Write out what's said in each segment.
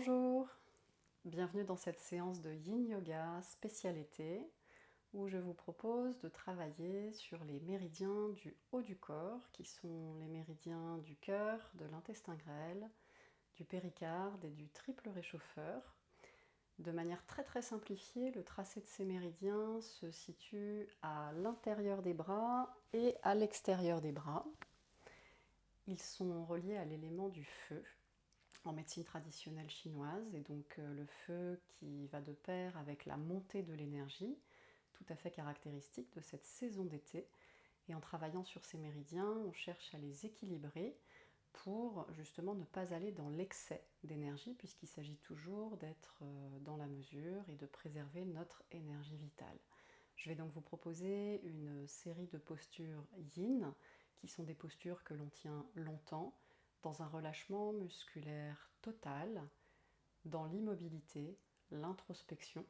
Bonjour, bienvenue dans cette séance de Yin Yoga spécial été où je vous propose de travailler sur les méridiens du haut du corps qui sont les méridiens du cœur, de l'intestin grêle, du péricarde et du triple réchauffeur. De manière très simplifiée, le tracé de ces méridiens se situe à l'intérieur des bras et à l'extérieur des bras. Ils sont reliés à l'élément du feu en médecine traditionnelle chinoise, et donc le feu qui va de pair avec la montée de l'énergie, tout à fait caractéristique de cette saison d'été. Et en travaillant sur ces méridiens, on cherche à les équilibrer pour justement ne pas aller dans l'excès d'énergie, puisqu'il s'agit toujours d'être dans la mesure et de préserver notre énergie vitale. Je vais donc vous proposer une série de postures yin, qui sont des postures que l'on tient longtemps, dans un relâchement musculaire total, dans l'immobilité, l'introspection.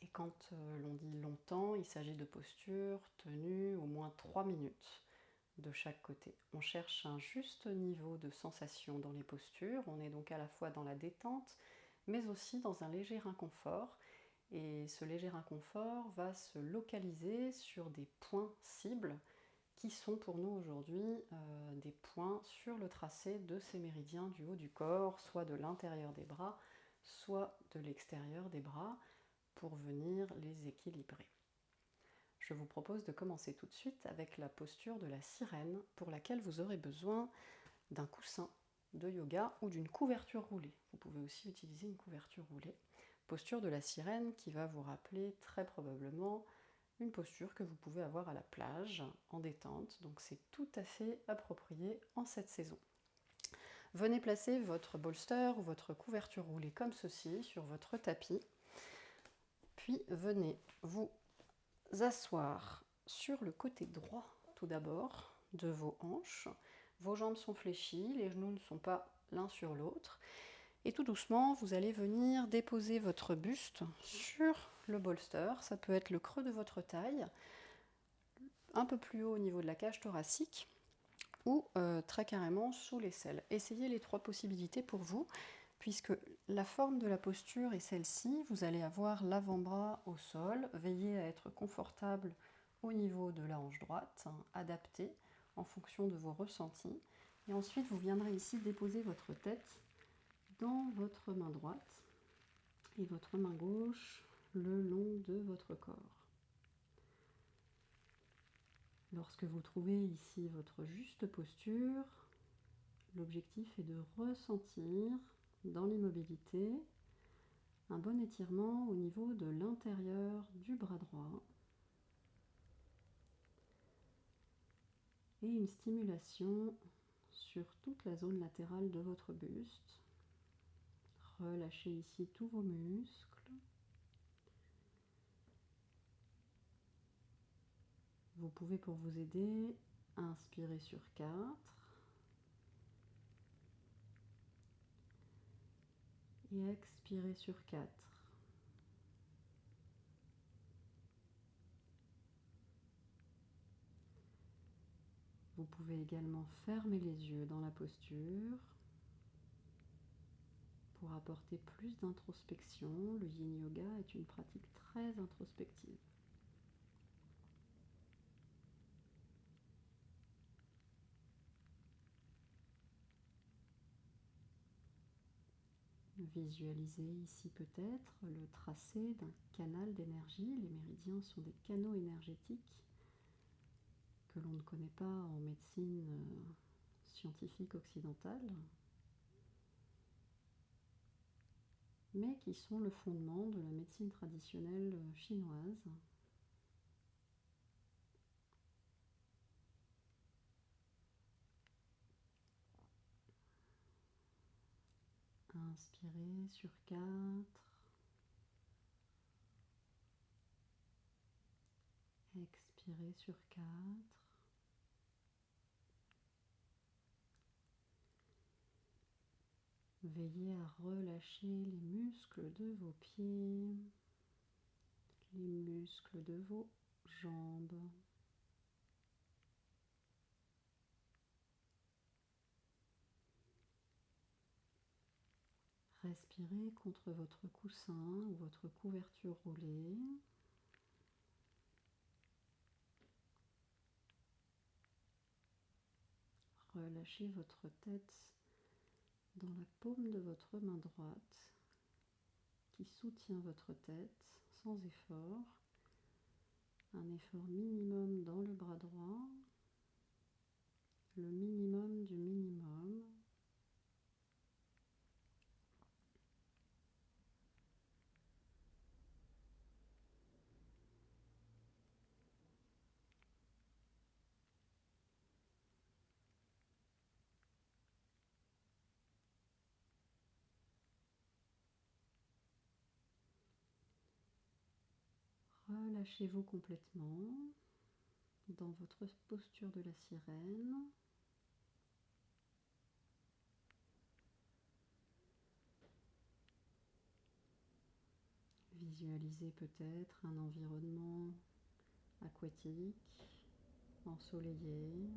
Et quand l'on dit longtemps, il s'agit de postures tenues au moins 3 minutes de chaque côté. On cherche un juste niveau de sensation dans les postures, on est donc à la fois dans la détente, mais aussi dans un léger inconfort. Et ce léger inconfort va se localiser sur des points cibles qui sont pour nous aujourd'hui des points sur le tracé de ces méridiens du haut du corps, soit de l'intérieur des bras, soit de l'extérieur des bras, pour venir les équilibrer. Je vous propose de commencer tout de suite avec la posture de la sirène, pour laquelle vous aurez besoin d'un coussin de yoga ou d'une couverture roulée. Vous pouvez aussi utiliser une couverture roulée. Posture de la sirène qui va vous rappeler très probablement une posture que vous pouvez avoir à la plage en détente, donc c'est tout à fait approprié en cette saison. Venez placer votre bolster ou votre couverture roulée comme ceci sur votre tapis, puis venez vous asseoir sur le côté droit tout d'abord de vos hanches. Vos jambes sont fléchies, les genoux ne sont pas l'un sur l'autre. Et tout doucement, vous allez venir déposer votre buste sur le bolster. Ça peut être le creux de votre taille, un peu plus haut au niveau de la cage thoracique, ou très carrément sous l'aisselle. Essayez les 3 possibilités pour vous, puisque la forme de la posture est celle-ci. Vous allez avoir l'avant-bras au sol. Veillez à être confortable au niveau de la hanche droite, adapté en fonction de vos ressentis. Et ensuite, vous viendrez ici déposer votre tête dans votre main droite et votre main gauche le long de votre corps. Lorsque vous trouvez ici votre juste posture, l'objectif est de ressentir dans l'immobilité un bon étirement au niveau de l'intérieur du bras droit et une stimulation sur toute la zone latérale de votre buste. Relâchez ici tous vos muscles. Vous pouvez, pour vous aider, inspirer sur 4 et expirer sur 4. Vous pouvez également fermer les yeux dans la posture pour apporter plus d'introspection. Le yin yoga est une pratique très introspective. Visualisez ici peut-être le tracé d'un canal d'énergie. Les méridiens sont des canaux énergétiques que l'on ne connaît pas en médecine scientifique occidentale, mais qui sont le fondement de la médecine traditionnelle chinoise. Inspirez sur 4. Expirez sur 4. Veillez à relâcher les muscles de vos pieds, les muscles de vos jambes. Respirez contre votre coussin ou votre couverture roulée. Relâchez votre tête dans la paume de votre main droite qui soutient votre tête sans effort. Un effort minimum dans le bras droit, le minimum du minimum. Relâchez-vous complètement dans votre posture de la sirène. Visualisez peut-être un environnement aquatique, ensoleillé,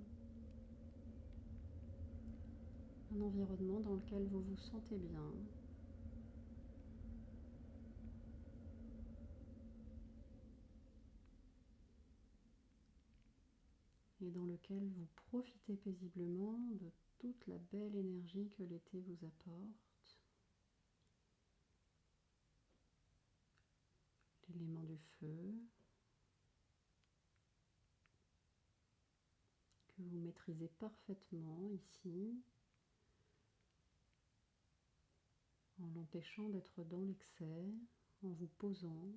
un environnement dans lequel vous vous sentez bien. Et dans lequel vous profitez paisiblement de toute la belle énergie que l'été vous apporte. L'élément du feu, que vous maîtrisez parfaitement ici, en l'empêchant d'être dans l'excès, en vous posant.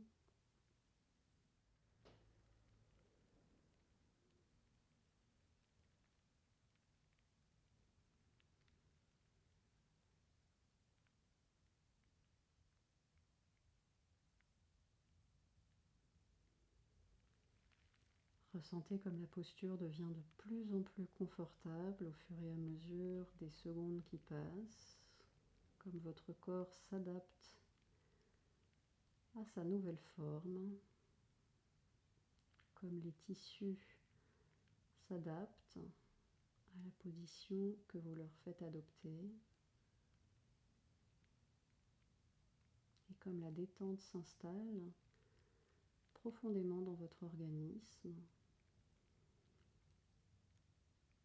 Ressentez comme la posture devient de plus en plus confortable au fur et à mesure des secondes qui passent, comme votre corps s'adapte à sa nouvelle forme, comme les tissus s'adaptent à la position que vous leur faites adopter, et comme la détente s'installe profondément dans votre organisme,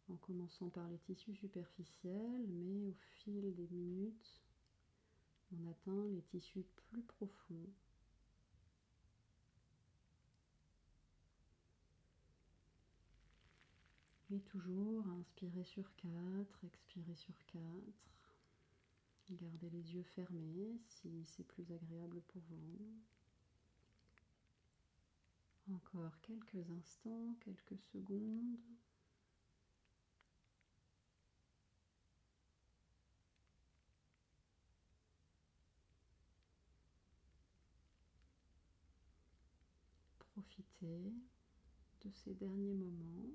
en commençant par les tissus superficiels, mais au fil des minutes, on atteint les tissus plus profonds. Et toujours inspirez sur 4, expirez sur 4. Gardez les yeux fermés si c'est plus agréable pour vous. Encore quelques instants, quelques secondes. Profitez de ces derniers moments.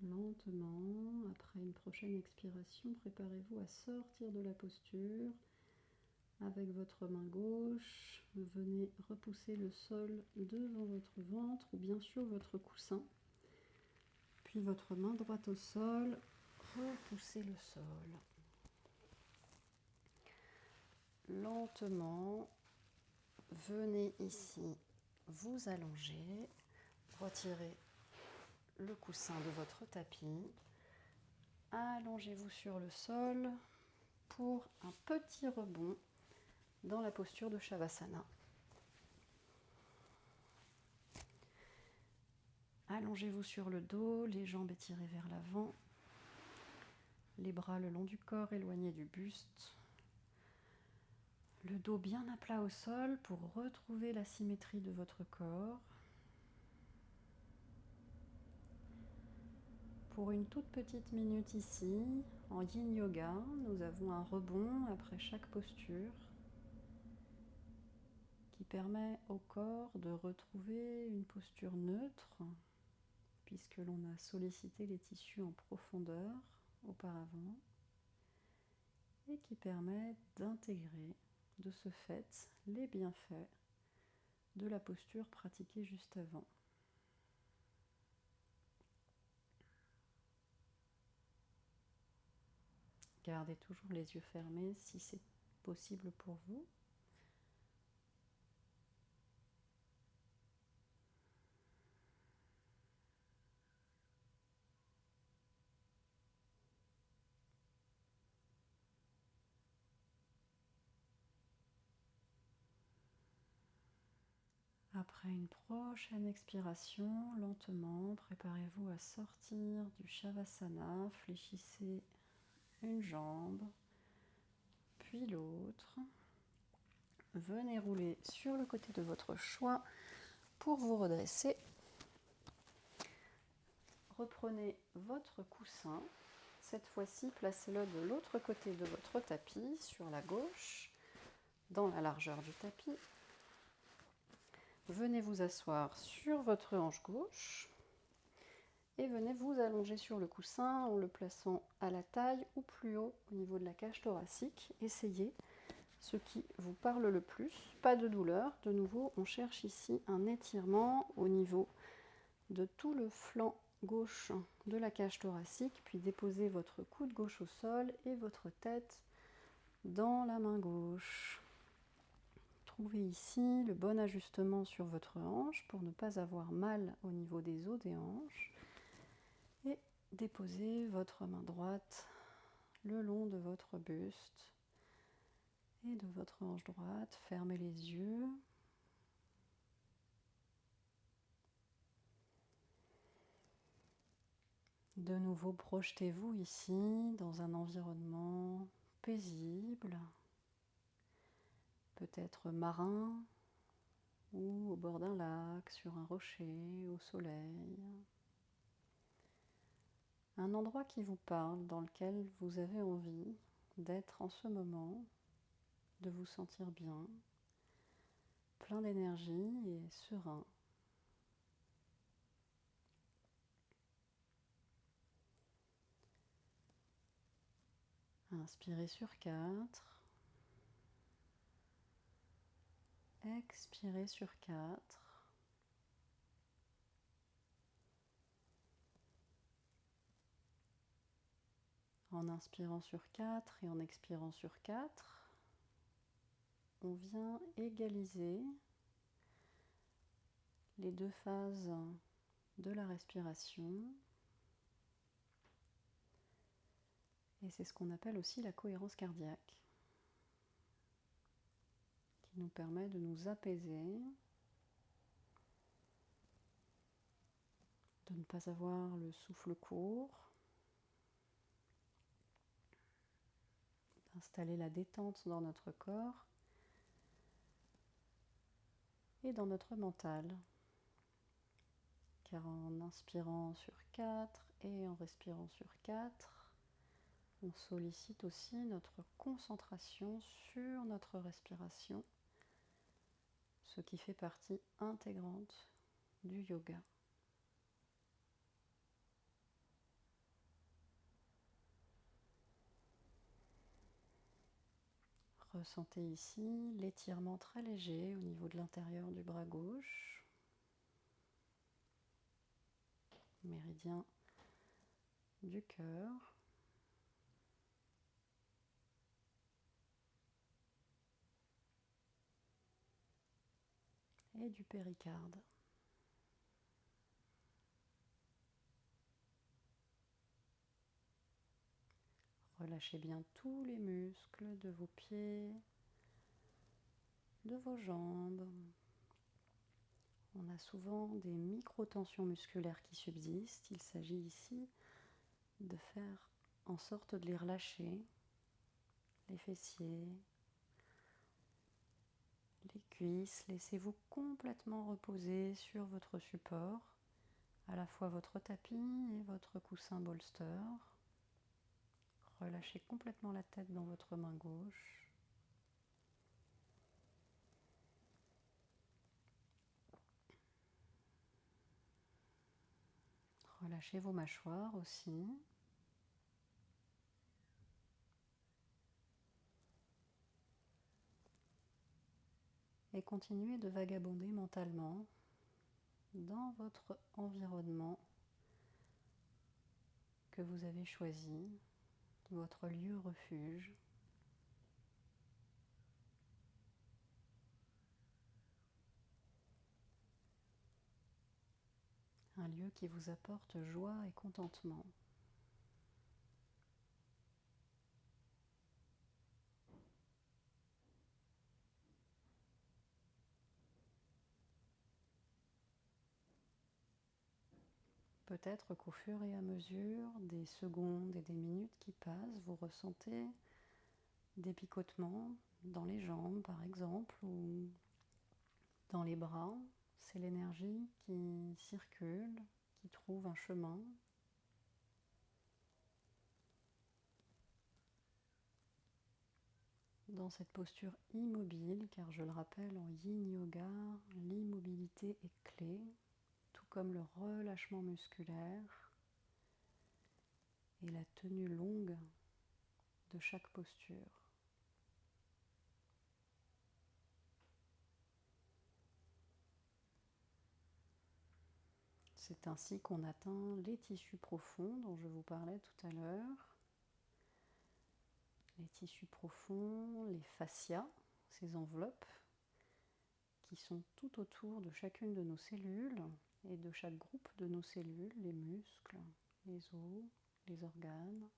Lentement, après une prochaine expiration, préparez-vous à sortir de la posture. Avec votre main gauche, venez repousser le sol devant votre ventre ou bien sûr votre coussin. Puis votre main droite au sol, repoussez le sol. Lentement, venez ici vous allonger, retirez le coussin de votre tapis, allongez-vous sur le sol pour un petit rebond dans la posture de Shavasana. Allongez-vous sur le dos, les jambes étirées vers l'avant, les bras le long du corps éloignés du buste, le dos bien à plat au sol pour retrouver la symétrie de votre corps. Pour une toute petite minute ici, en Yin Yoga, nous avons un rebond après chaque posture qui permet au corps de retrouver une posture neutre puisque l'on a sollicité les tissus en profondeur auparavant et qui permet d'intégrer de ce fait les bienfaits de la posture pratiquée juste avant. Gardez toujours les yeux fermés si c'est possible pour vous. Après une prochaine expiration, lentement, préparez-vous à sortir du Shavasana. Fléchissez une jambe, puis l'autre. Venez rouler sur le côté de votre choix pour vous redresser. Reprenez votre coussin. Cette fois-ci, placez-le de l'autre côté de votre tapis, sur la gauche, dans la largeur du tapis. Venez vous asseoir sur votre hanche gauche et venez vous allonger sur le coussin en le plaçant à la taille ou plus haut au niveau de la cage thoracique. Essayez ce qui vous parle le plus, pas de douleur. De nouveau, on cherche ici un étirement au niveau de tout le flanc gauche de la cage thoracique, puis déposez votre coude gauche au sol et votre tête dans la main gauche. Trouvez ici le bon ajustement sur votre hanche pour ne pas avoir mal au niveau des os des hanches. Et déposez votre main droite le long de votre buste et de votre hanche droite. Fermez les yeux. De nouveau, projetez-vous ici dans un environnement paisible, peut-être marin ou au bord d'un lac, sur un rocher, au soleil. Un endroit qui vous parle, dans lequel vous avez envie d'être en ce moment, de vous sentir bien, plein d'énergie et serein. Inspirez sur 4. Expirez sur 4. En inspirant sur 4 et en expirant sur 4, on vient égaliser les deux phases de la respiration. Et c'est ce qu'on appelle aussi la cohérence cardiaque, qui nous permet de nous apaiser, de ne pas avoir le souffle court, d'installer la détente dans notre corps et dans notre mental. Car en inspirant sur 4 et en respirant sur 4, on sollicite aussi notre concentration sur notre respiration, ce qui fait partie intégrante du yoga. Ressentez ici l'étirement très léger au niveau de l'intérieur du bras gauche, méridien du cœur. Et du péricarde. Relâchez bien tous les muscles de vos pieds, de vos jambes. On a souvent des micro-tensions musculaires qui subsistent. Il s'agit ici de faire en sorte de les relâcher, les fessiers, les cuisses. Laissez-vous complètement reposer sur votre support, à la fois votre tapis et votre coussin bolster. Relâchez complètement la tête dans votre main gauche. Relâchez vos mâchoires aussi. et continuez de vagabonder mentalement dans votre environnement que vous avez choisi, votre lieu refuge. Un lieu qui vous apporte joie et contentement. Peut-être qu'au fur et à mesure des secondes et des minutes qui passent, vous ressentez des picotements dans les jambes par exemple ou dans les bras. C'est l'énergie qui circule, qui trouve un chemin. Dans cette posture immobile, car je le rappelle, en yin yoga, l'immobilité est clé, tout comme le relâchement musculaire et la tenue longue de chaque posture. C'est ainsi qu'on atteint les tissus profonds dont je vous parlais tout à l'heure. Les tissus profonds, les fascias, ces enveloppes qui sont tout autour de chacune de nos cellules et de chaque groupe de nos cellules, les muscles, les os, les organes,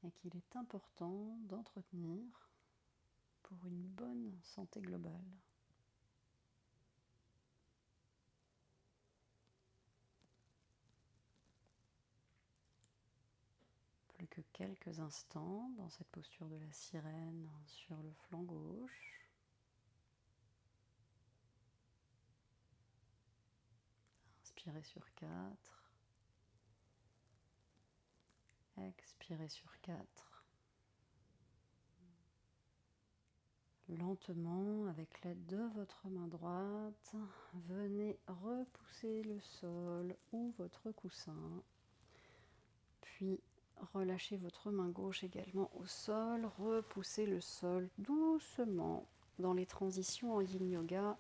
et qu'il est important d'entretenir pour une bonne santé globale. Plus que quelques instants dans cette posture de la sirène sur le flanc gauche. Inspirez sur 4. Expirez sur 4. Lentement, avec l'aide de votre main droite, venez repousser le sol ou votre coussin. Puis relâchez votre main gauche également au sol. Repoussez le sol doucement. Dans les transitions en yin yoga,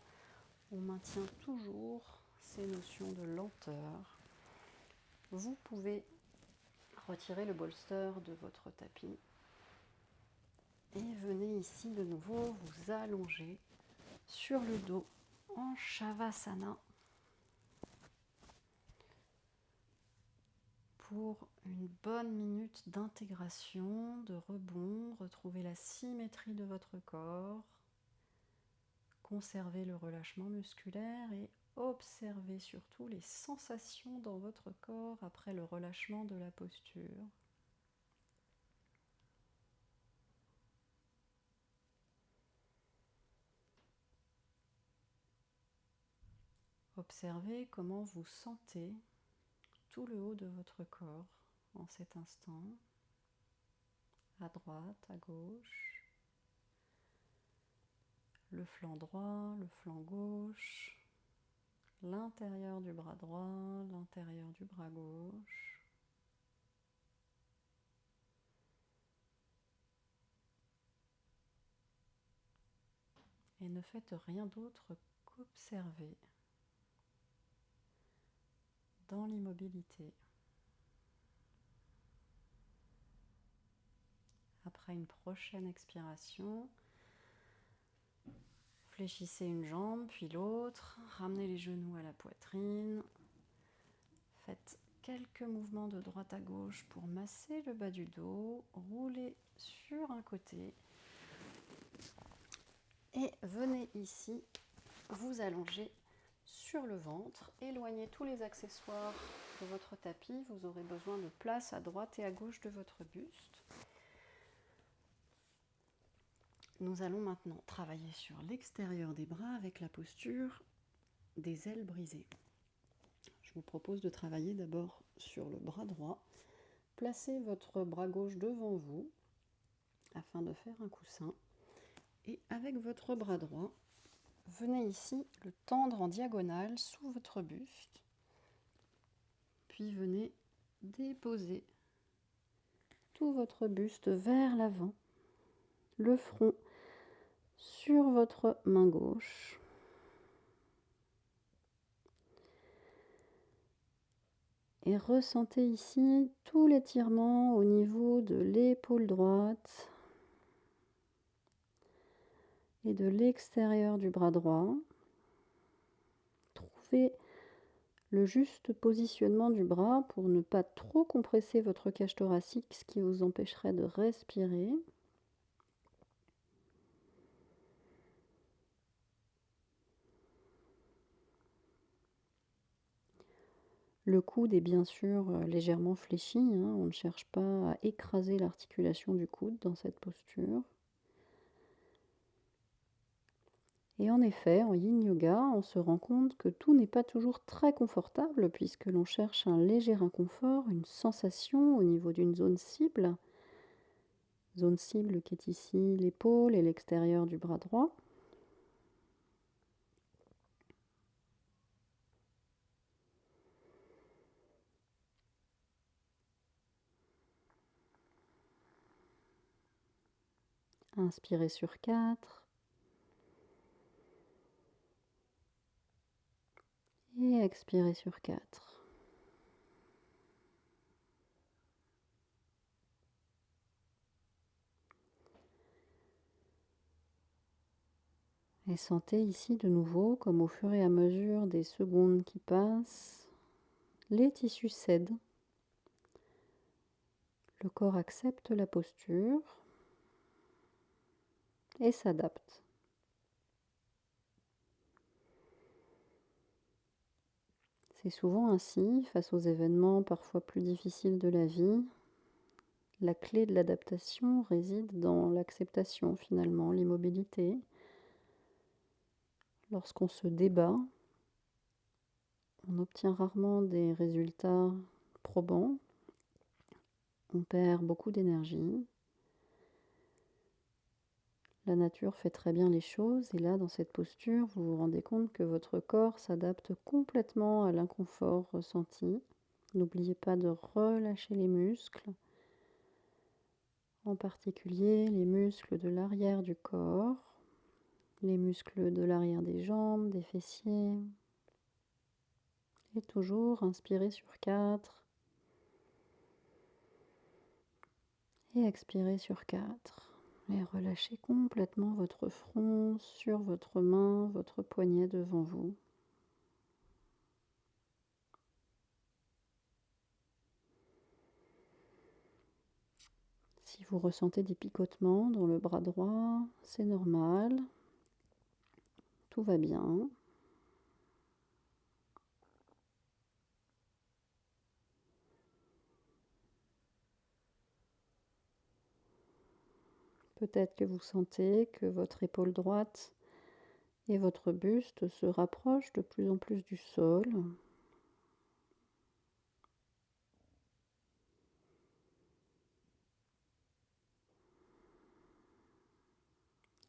on maintient toujours ces notions de lenteur. Vous pouvez retirer le bolster de votre tapis et venez ici de nouveau vous allonger sur le dos en Shavasana pour une bonne minute d'intégration, de rebond. Retrouvez la symétrie de votre corps, conservez le relâchement musculaire et observez surtout les sensations dans votre corps après le relâchement de la posture. Observez comment vous sentez tout le haut de votre corps en cet instant, à droite, à gauche, le flanc droit, le flanc gauche, l'intérieur du bras droit, l'intérieur du bras gauche. Et ne faites rien d'autre qu'observer dans l'immobilité. Après une prochaine expiration, fléchissez une jambe puis l'autre, ramenez les genoux à la poitrine, faites quelques mouvements de droite à gauche pour masser le bas du dos, roulez sur un côté et venez ici vous allonger sur le ventre, éloignez tous les accessoires de votre tapis, vous aurez besoin de place à droite et à gauche de votre buste. Nous allons maintenant travailler sur l'extérieur des bras avec la posture des ailes brisées. Je vous propose de travailler d'abord sur le bras droit. Placez votre bras gauche devant vous afin de faire un coussin. Et avec votre bras droit, venez ici le tendre en diagonale sous votre buste. Puis venez déposer tout votre buste vers l'avant, le front sur votre main gauche. Et ressentez ici tout l'étirement au niveau de l'épaule droite et de l'extérieur du bras droit. Trouvez le juste positionnement du bras pour ne pas trop compresser votre cage thoracique, ce qui vous empêcherait de respirer. Le coude est bien sûr légèrement fléchi, hein, on ne cherche pas à écraser l'articulation du coude dans cette posture. Et en effet, en yin yoga, on se rend compte que tout n'est pas toujours très confortable puisque l'on cherche un léger inconfort, une sensation au niveau d'une zone cible. Zone cible qui est ici l'épaule et l'extérieur du bras droit. Inspirez sur 4. Et expirez sur 4. Et sentez ici de nouveau, comme au fur et à mesure des secondes qui passent, les tissus cèdent. Le corps accepte la posture et s'adapte. C'est souvent ainsi, face aux événements parfois plus difficiles de la vie. La clé de l'adaptation réside dans l'acceptation finalement, l'immobilité. Lorsqu'on se débat, on obtient rarement des résultats probants. On perd beaucoup d'énergie. La nature fait très bien les choses et là, dans cette posture, vous vous rendez compte que votre corps s'adapte complètement à l'inconfort ressenti. N'oubliez pas de relâcher les muscles, en particulier les muscles de l'arrière du corps, les muscles de l'arrière des jambes, des fessiers. Et toujours inspirez sur 4 et expirez sur 4. Et relâchez complètement votre front sur votre main, votre poignet devant vous. Si vous ressentez des picotements dans le bras droit, c'est normal. Tout va bien. Peut-être que vous sentez que votre épaule droite et votre buste se rapprochent de plus en plus du sol.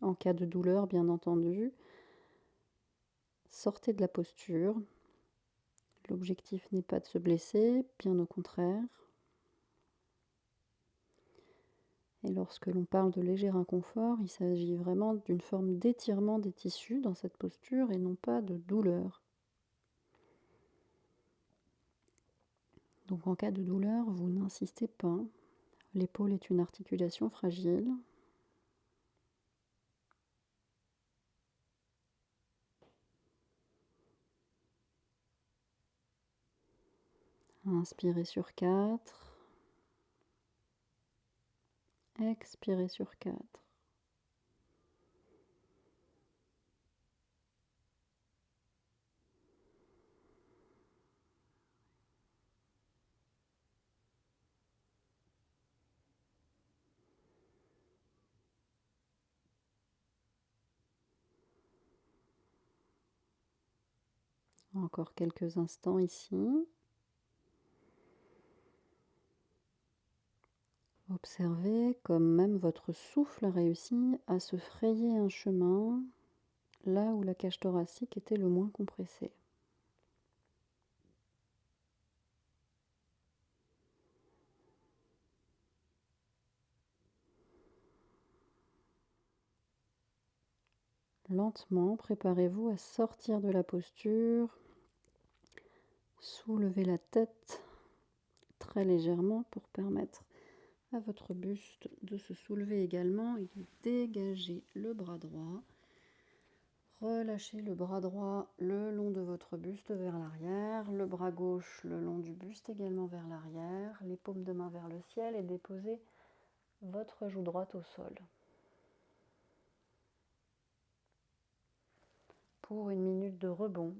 En cas de douleur, bien entendu, sortez de la posture. L'objectif n'est pas de se blesser, bien au contraire. Et lorsque l'on parle de léger inconfort, il s'agit vraiment d'une forme d'étirement des tissus dans cette posture et non pas de douleur. Donc en cas de douleur, vous n'insistez pas. L'épaule est une articulation fragile. Inspirez sur 4. Expirez sur 4. Encore quelques instants ici. Observez comme même votre souffle a réussi à se frayer un chemin là où la cage thoracique était le moins compressée. Lentement, préparez-vous à sortir de la posture. Soulevez la tête très légèrement pour permettre à votre buste de se soulever également et de dégager le bras droit. Relâchez le bras droit le long de votre buste vers l'arrière, le bras gauche le long du buste également vers l'arrière, les paumes de main vers le ciel et déposez votre joue droite au sol. Pour 1 minute de rebond.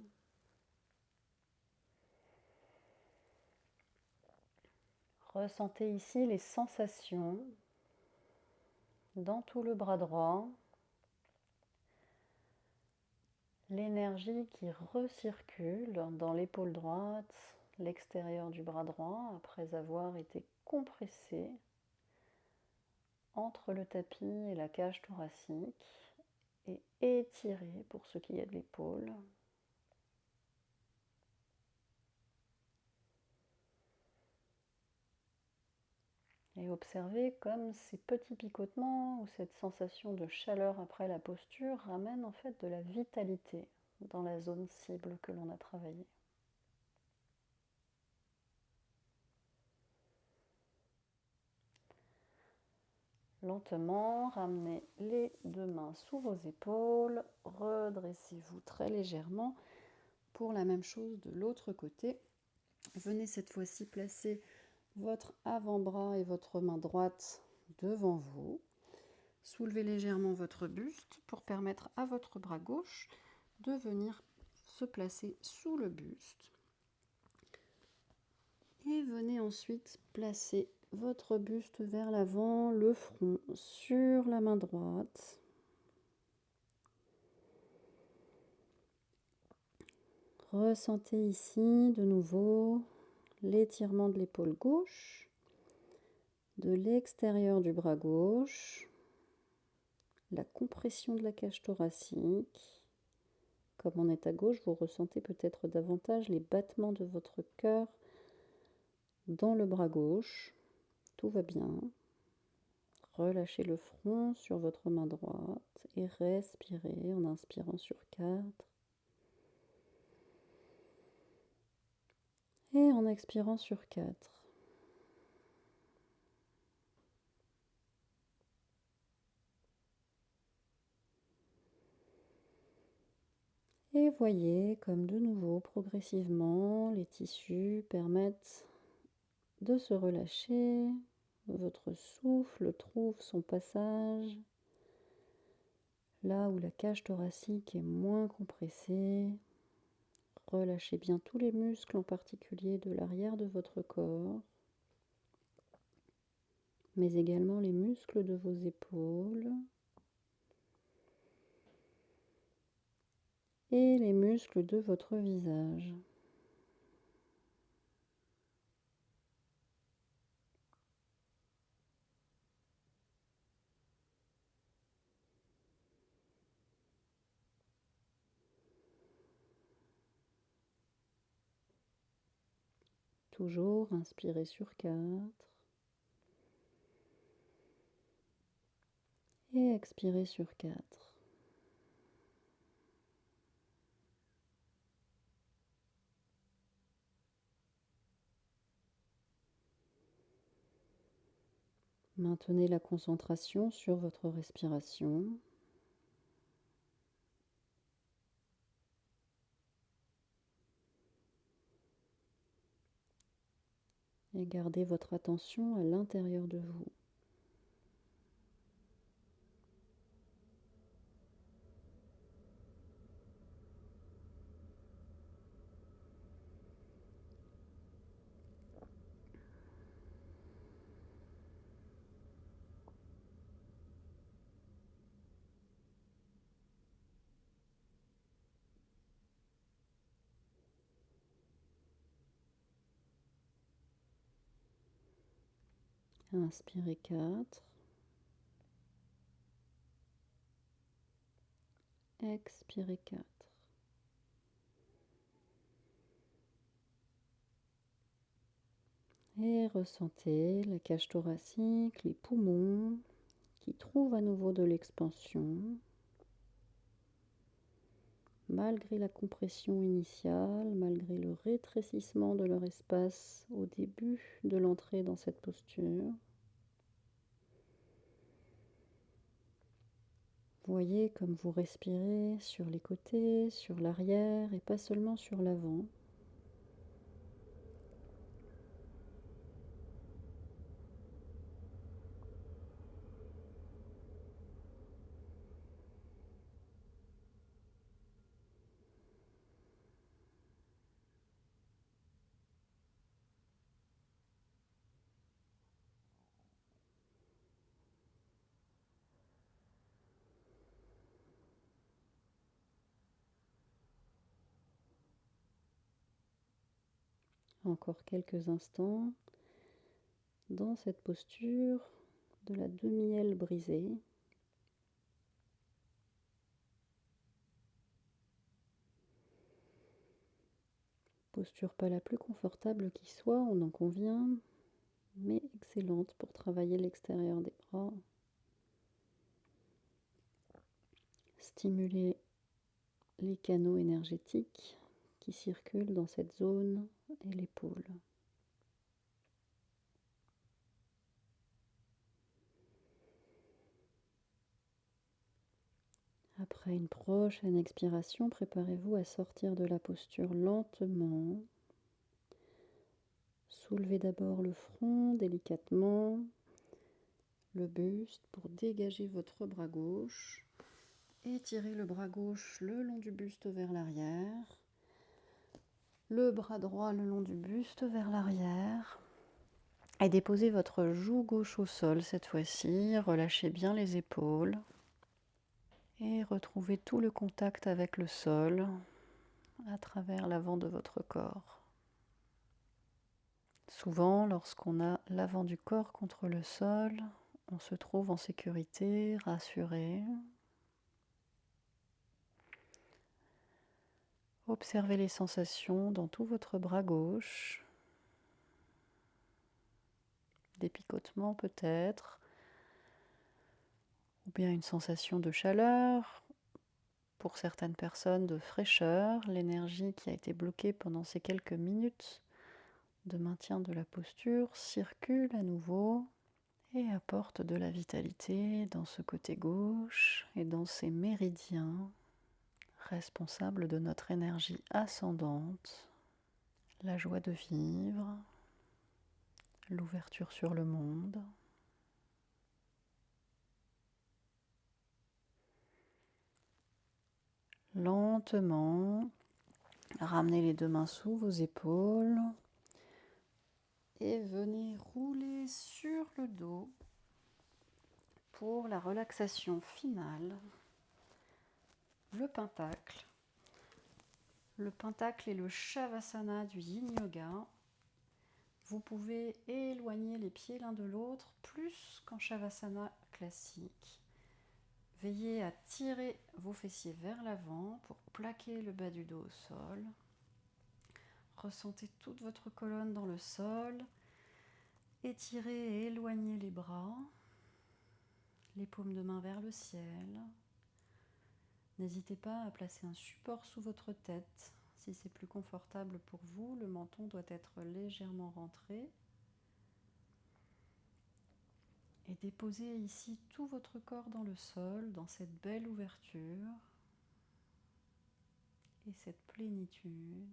Ressentez ici les sensations dans tout le bras droit, l'énergie qui recircule dans l'épaule droite, l'extérieur du bras droit, après avoir été compressé entre le tapis et la cage thoracique et étiré pour ce qui est de l'épaule. Et observez comme ces petits picotements ou cette sensation de chaleur après la posture ramènent en fait de la vitalité dans la zone cible que l'on a travaillée. Lentement, ramenez les deux mains sous vos épaules, redressez-vous très légèrement pour la même chose de l'autre côté. Venez cette fois-ci placer votre avant-bras et votre main droite devant vous. Soulevez légèrement votre buste pour permettre à votre bras gauche de venir se placer sous le buste. Et venez ensuite placer votre buste vers l'avant, le front sur la main droite. Ressentez ici de nouveau l'étirement de l'épaule gauche, de l'extérieur du bras gauche, la compression de la cage thoracique. Comme on est à gauche, vous ressentez peut-être davantage les battements de votre cœur dans le bras gauche. Tout va bien. Relâchez le front sur votre main droite et respirez en inspirant sur 4. Et en expirant sur 4. Et voyez comme de nouveau, progressivement, les tissus permettent de se relâcher. Votre souffle trouve son passage là où la cage thoracique est moins compressée. Relâchez bien tous les muscles, en particulier de l'arrière de votre corps, mais également les muscles de vos épaules et les muscles de votre visage. Toujours inspirez sur 4 et expirez sur 4. Maintenez la concentration sur votre respiration. Et gardez votre attention à l'intérieur de vous. Inspirez 4. Expirez 4. Et ressentez la cage thoracique, les poumons qui trouvent à nouveau de l'expansion. malgré la compression initiale, malgré le rétrécissement de leur espace au début de l'entrée dans cette posture. Voyez comme vous respirez sur les côtés, sur l'arrière et pas seulement sur l'avant. Encore quelques instants dans cette posture de la demi-aile brisée. Posture pas la plus confortable qui soit, on en convient, mais excellente pour travailler l'extérieur des bras. Stimuler les canaux énergétiques qui circulent dans cette zone et l'épaule. Après une prochaine expiration, préparez-vous à sortir de la posture lentement. Soulevez d'abord le front délicatement, le buste pour dégager votre bras gauche. Étirez le bras gauche le long du buste vers l'arrière. Le bras droit le long du buste vers l'arrière. Et déposez votre joue gauche au sol cette fois-ci. Relâchez bien les épaules. Et retrouvez tout le contact avec le sol à travers l'avant de votre corps. Souvent, lorsqu'on a l'avant du corps contre le sol, on se trouve en sécurité, rassuré. Observez les sensations dans tout votre bras gauche. Des picotements peut-être, ou bien une sensation de chaleur, pour certaines personnes de fraîcheur, l'énergie qui a été bloquée pendant ces quelques minutes de maintien de la posture circule à nouveau et apporte de la vitalité dans ce côté gauche et dans ces méridiens responsables de notre énergie ascendante, la joie de vivre, l'ouverture sur le monde. Lentement, ramenez les deux mains sous vos épaules et venez rouler sur le dos pour la relaxation finale. Le pentacle. Le pentacle est le Shavasana du Yin Yoga. Vous pouvez éloigner les pieds l'un de l'autre plus qu'en Shavasana classique. Veillez à tirer vos fessiers vers l'avant pour plaquer le bas du dos au sol. Ressentez toute votre colonne dans le sol. Étirez et éloignez les bras, les paumes de main vers le ciel. N'hésitez pas à placer un support sous votre tête. Si c'est plus confortable pour vous, le menton doit être légèrement rentré. Et déposez ici tout votre corps dans le sol, dans cette belle ouverture et cette plénitude.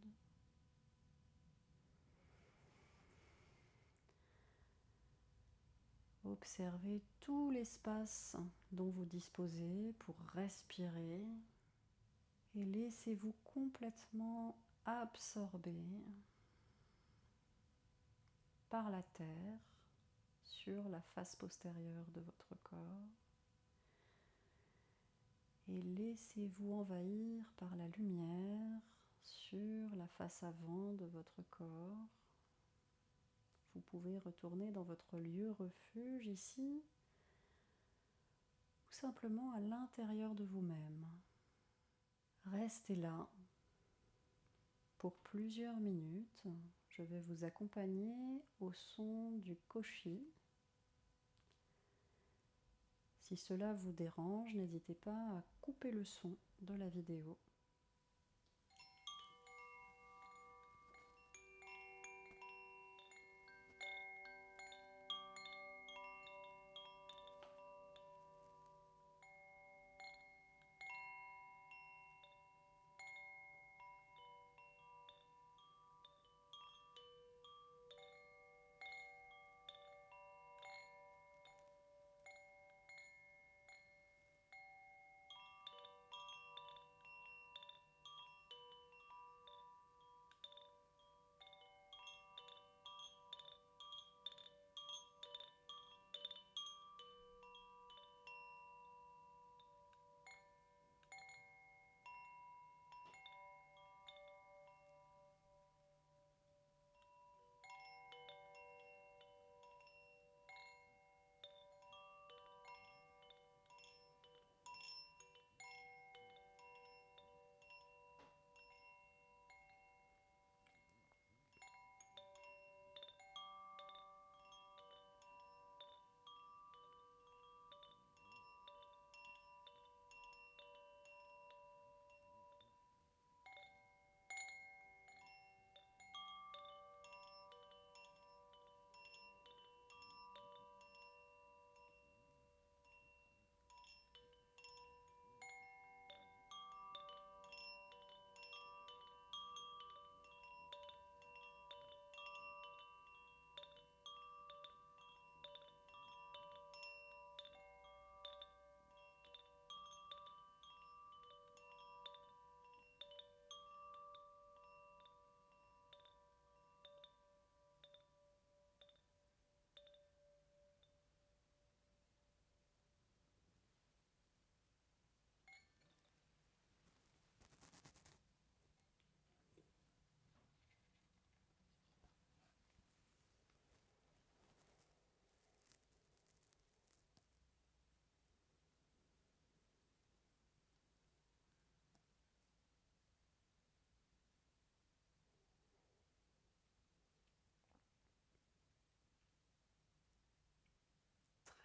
Observez tout l'espace dont vous disposez pour respirer et laissez-vous complètement absorber par la terre sur la face postérieure de votre corps et laissez-vous envahir par la lumière sur la face avant de votre corps. Vous pouvez retourner dans votre lieu refuge ici ou simplement à l'intérieur de vous-même. Restez là pour plusieurs minutes. Je vais vous accompagner au son du koshi. Si cela vous dérange, n'hésitez pas à couper le son de la vidéo.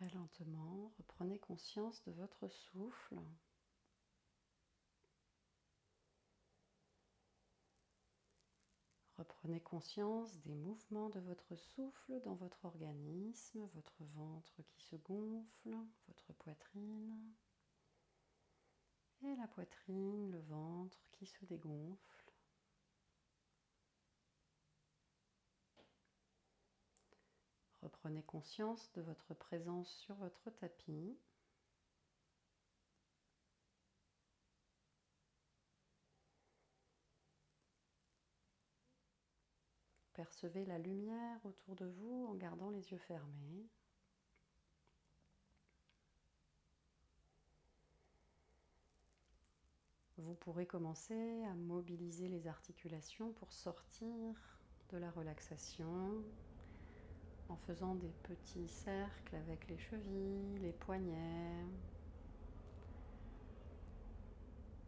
Très lentement, reprenez conscience de votre souffle. Reprenez conscience des mouvements de votre souffle dans votre organisme, votre ventre qui se gonfle, votre poitrine, et la poitrine, le ventre qui se dégonfle. Reprenez conscience de votre présence sur votre tapis. Percevez la lumière autour de vous en gardant les yeux fermés. Vous pourrez commencer à mobiliser les articulations pour sortir de la relaxation en faisant des petits cercles avec les chevilles, les poignets.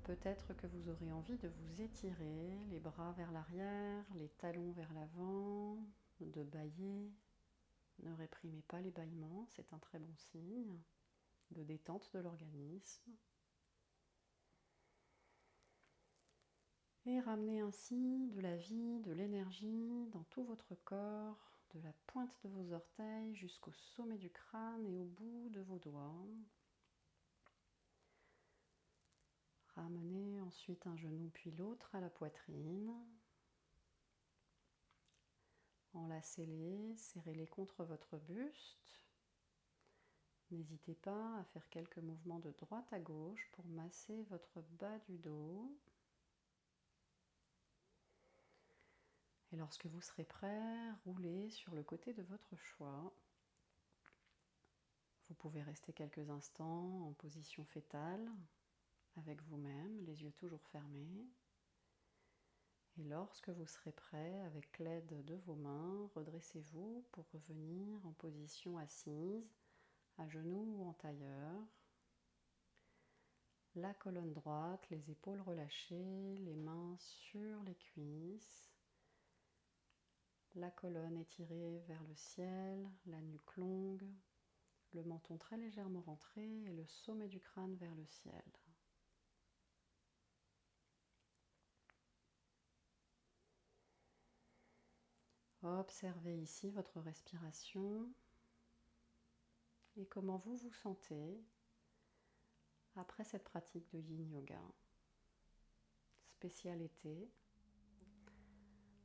Peut-être que vous aurez envie de vous étirer, les bras vers l'arrière, les talons vers l'avant, de bâiller. Ne réprimez pas les bâillements, c'est un très bon signe de détente de l'organisme. Et ramenez ainsi de la vie, de l'énergie dans tout votre corps, de la pointe de vos orteils jusqu'au sommet du crâne et au bout de vos doigts. Ramenez ensuite un genou puis l'autre à la poitrine. Enlacez-les, serrez-les contre votre buste. N'hésitez pas à faire quelques mouvements de droite à gauche pour masser votre bas du dos. Et lorsque vous serez prêt, roulez sur le côté de votre choix. Vous pouvez rester quelques instants en position fétale avec vous-même, les yeux toujours fermés. Et lorsque vous serez prêt, avec l'aide de vos mains, redressez-vous pour revenir en position assise, à genoux ou en tailleur. La colonne droite, les épaules relâchées, les mains sur les cuisses. La colonne étirée vers le ciel, la nuque longue, le menton très légèrement rentré et le sommet du crâne vers le ciel. Observez ici votre respiration et comment vous vous sentez après cette pratique de Yin Yoga. Spécial été.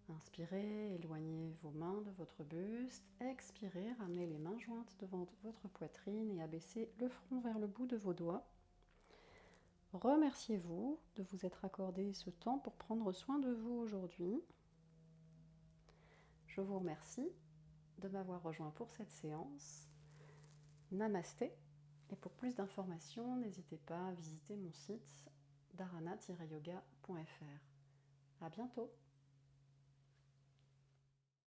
Inspirez, éloignez vos mains de votre buste. Expirez, ramenez les mains jointes devant votre poitrine et abaissez le front vers le bout de vos doigts. Remerciez-vous de vous être accordé ce temps pour prendre soin de vous aujourd'hui. Je vous remercie de m'avoir rejoint pour cette séance. Namasté. Et pour plus d'informations, n'hésitez pas à visiter mon site dharana-yoga.fr. À bientôt.